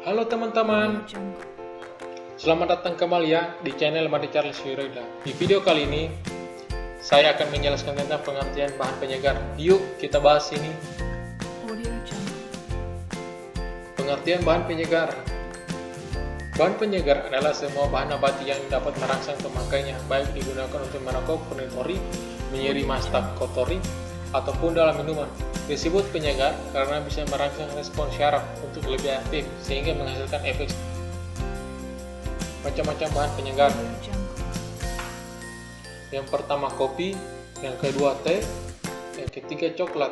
Halo teman-teman, selamat datang kembali ya di channel Made Charles Wireda. Di video kali ini, saya akan menjelaskan tentang pengertian bahan penyegar. Yuk kita bahas ini. Pengertian bahan penyegar. Bahan penyegar adalah semua bahan nabati yang dapat merangsang pemakainya, baik digunakan untuk merokok, furnitori, menyeri mastak kotori, ataupun dalam minuman. Disebut penyegar karena bisa merangsang respon syaraf untuk lebih aktif sehingga menghasilkan efek. Macam-macam bahan penyegar. Yang pertama kopi, yang kedua teh, yang ketiga coklat.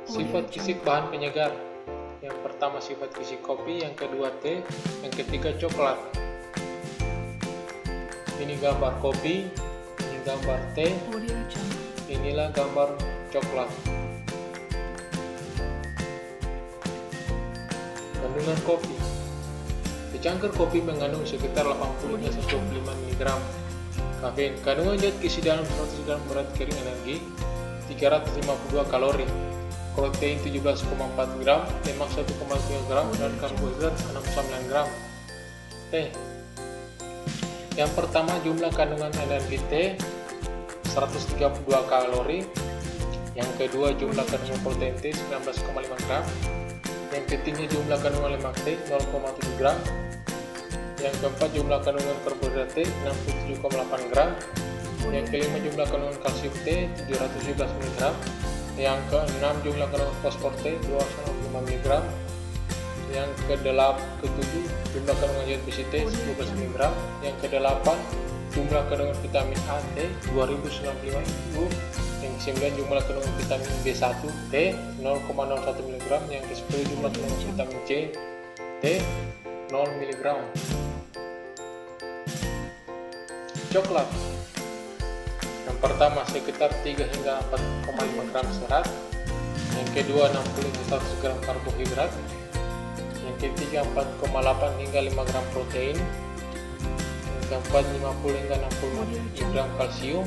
Sifat fisik bahan penyegar. Yang pertama sifat fisik kopi, yang kedua teh, yang ketiga coklat. Ini gambar kopi, ini gambar teh, inilah gambar coklat. Kandungan kopi. Secangkir kopi mengandung sekitar 80-95 mg kafein. Kandungan zat gizi dalam 100 gram berat kering energi 352 kalori, protein 17,4 gram, lemak 1,3 gram, dan karbohidrat 69 gram. Teh. Yang pertama jumlah kandungan energi teh 132 kalori. Yang kedua jumlah kandungan protein teh 19,5 gram. Yang ketiga jumlah kandungan lemak teh 0,7 gram. Yang keempat jumlah kandungan karbohidrat teh 67,8 gram. Yang kelima jumlah kandungan kalsium teh 717 mg. Yang keenam jumlah kandungan fosfor teh 205 mg. Yang ketujuh jumlah kandungan zat besi teh 11 mg. Yang kedelapan jumlah kandungan vitamin A teh 2095 mg. Yang ke-9 jumlah kandungan vitamin B1 T 0,01 mg. Yang ke-10 jumlah kandungan vitamin C T 0 mg. Coklat. Yang pertama sekitar 3 hingga 4,5 gram serat. Yang kedua 60 hingga 100 gram karbohidrat. Yang ketiga 4,8 hingga 5 gram protein. Yang keempat 50 hingga 60 gram kalsium.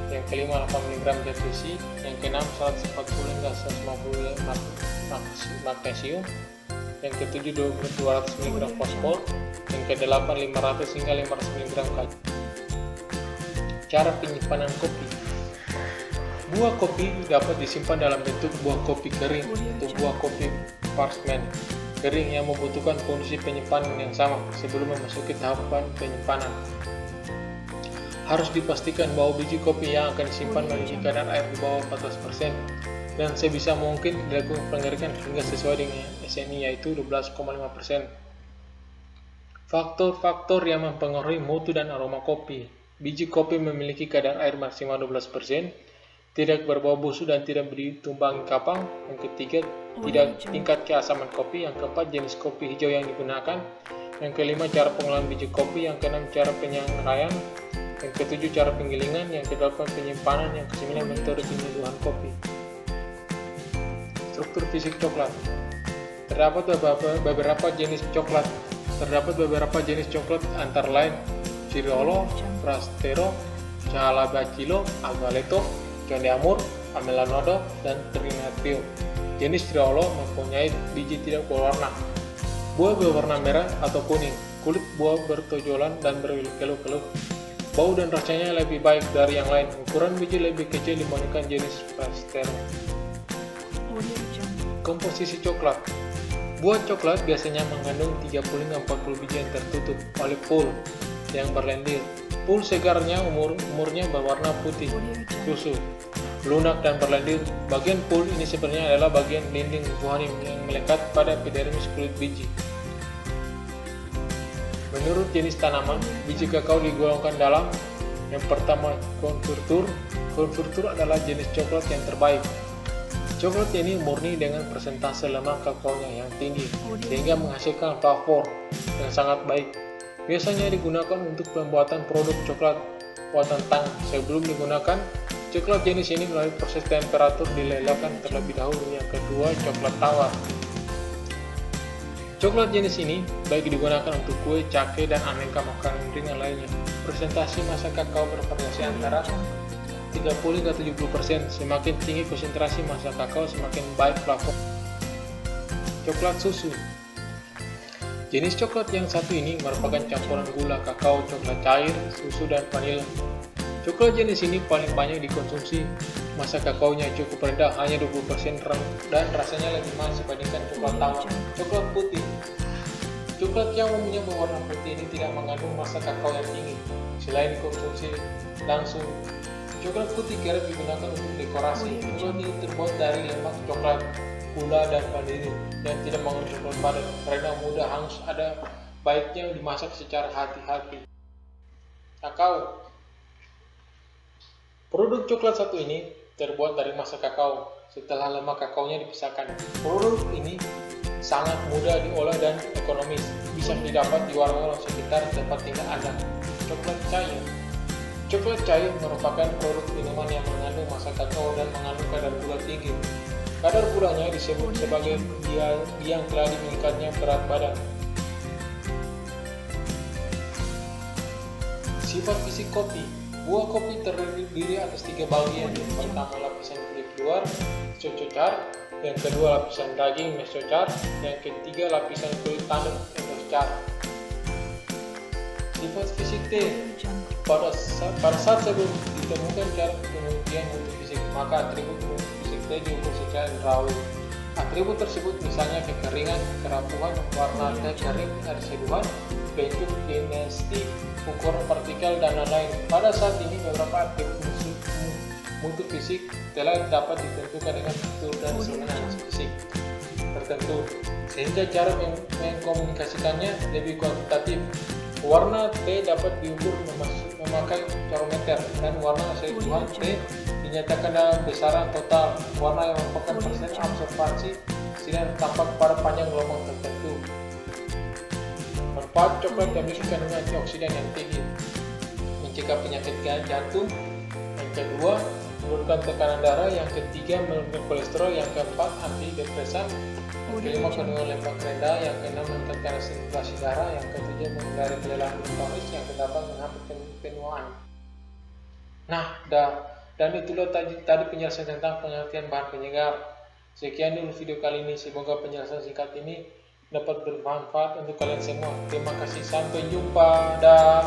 Yang kelima 8 mg zat besi. Yang keenam 140 hingga 150 magnesium. Yang ketujuh 200 mg fosfor. Yang kedelapan 500 hingga 500 mg kalsium. Cara penyimpanan kopi. Buah kopi dapat disimpan dalam bentuk buah kopi kering atau buah kopi parchment kering yang membutuhkan kondisi penyimpanan yang sama sebelum memasuki tahapan penyimpanan. Harus dipastikan bahwa biji kopi yang akan disimpan memiliki kadar air di bawah 14% dan sebisa mungkin dilakukan pengeringan hingga sesuai dengan SNI yaitu 12,5%. Faktor-faktor yang mempengaruhi mutu dan aroma kopi. Biji kopi memiliki kadar air maksimal 12%, tidak berbau busuk dan tidak ditumbangi kapang. Yang ketiga, tingkat keasaman kopi. Yang keempat, jenis kopi hijau yang digunakan. Yang kelima, cara pengolahan biji kopi. Yang keenam, cara penyangrai. Yang ketujuh, cara penggilingan. Yang kedelapan, penyimpanan. Yang kesembilan, metode penyeduhan kopi. Struktur fisik coklat. Terdapat beberapa jenis coklat. Antara lain Cirolo, Frastero, Calabacillo, Agaleto, Conde Amur, Amelanodo, dan Trinatrio. Jenis Cirolo mempunyai biji tidak berwarna, buah berwarna merah atau kuning, kulit buah bertonjolan dan berkeluh-keluh. Bau dan rasanya lebih baik dari yang lain. Ukuran biji lebih kecil dibandingkan jenis Frastero. Komposisi coklat. Buah coklat biasanya mengandung 30-40 biji yang tertutup oleh pul yang berlendir. Pul segarnya umurnya berwarna putih, susu, lunak dan berlendir. Bagian pul ini sebenarnya adalah bagian dinding buah yang melekat pada epidermis kulit biji. Menurut jenis tanaman, biji kakao digolongkan dalam yang pertama konfirtur. Konfirtur adalah jenis coklat yang terbaik. Coklat ini murni dengan persentase lemak kakaonya yang tinggi sehingga menghasilkan flavor yang sangat baik. Biasanya digunakan untuk pembuatan produk coklat buatan tangan. Sebelum digunakan, coklat jenis ini melalui proses temperatur dilelehkan terlebih dahulu. Yang kedua, coklat tawar. Coklat jenis ini baik digunakan untuk kue, cake, dan aneka makanan ringan lainnya. Presentasi massa kakao bervariasi antara 30-70%. Semakin tinggi konsentrasi massa kakao, semakin baik flavor. Coklat susu. Jenis coklat yang satu ini merupakan campuran gula, kakao, coklat cair, susu, dan vanila. Coklat jenis ini paling banyak dikonsumsi. Masa kakaonya cukup rendah, hanya 20%, dan rasanya lebih manis dibandingkan coklat tawar. Coklat putih. Coklat yang umumnya berwarna putih ini tidak mengandung massa kakao yang tinggi. Selain dikonsumsi langsung, coklat putih kerap digunakan untuk dekorasi. Coklat ini terbuat dari lemak coklat, gula, dan vanili yang tidak mengandung coklat padat. Karena mudah hangus, ada baiknya dimasak secara hati-hati. Kakao. Produk coklat satu ini terbuat dari massa kakao. Setelah lemak kakaonya dipisahkan, produk ini sangat mudah diolah dan ekonomis, bisa didapat di warung-warung sekitar tempat tinggal Anda. Coklat cair. Coklat cair merupakan produk minuman yang mengandung massa kakao dan mengandung kadar gula tinggi. Kadar gulanya disebut sebagai biang keladi meningkatnya berat badan. Sifat fisik kopi. Buah kopi terdiri atas 3 bagian. Yang pertama lapisan kulit luar, mesochar. Yang kedua lapisan daging, mesochar. Yang ketiga lapisan kulit tanam, endochar. Sifat fisik teh. Pada saat sebelum ditemukan cara penelitian mutu fisik, maka atribut mutu fisik teh diukur secara indrawi. Atribut tersebut misalnya kekeringan, kerapuhan, warna teh kering, residuan, bentuk kinestik, ukuran partikel, dan lain-lain. Pada saat ini beberapa atribut mutu fisik telah dapat ditentukan dengan fitur dan sebenarnya fisik tertentu, sehingga cara mengkomunikasikannya lebih kuantitatif. Warna T dapat diukur memakai barometer, dan warna residuan T dinyatakan dalam besaran total. Warna yang merupakan persen absorpsi sinar tampak pada panjang gelombang tertentu. Manfaat coklat memiliki kandungan antioksidan yang tinggi, mencegah penyakit jantung. Yang kedua, menurunkan tekanan darah. Yang ketiga, menurunkan kolesterol. Yang keempat, antidepresan. Yang kelima, kandungan lemak rendah. Yang keenam, meningkatkan sirkulasi darah. Yang ketujuh, menghindari kelelahan kronis. Yang kedelapan, menghambat penuaan. Nah, dan itulah tadi penjelasan tentang pengertian bahan penyegar. Sekian dulu video kali ini. Semoga penjelasan singkat ini dapat bermanfaat untuk kalian semua. Terima kasih, sampai jumpa. Dah.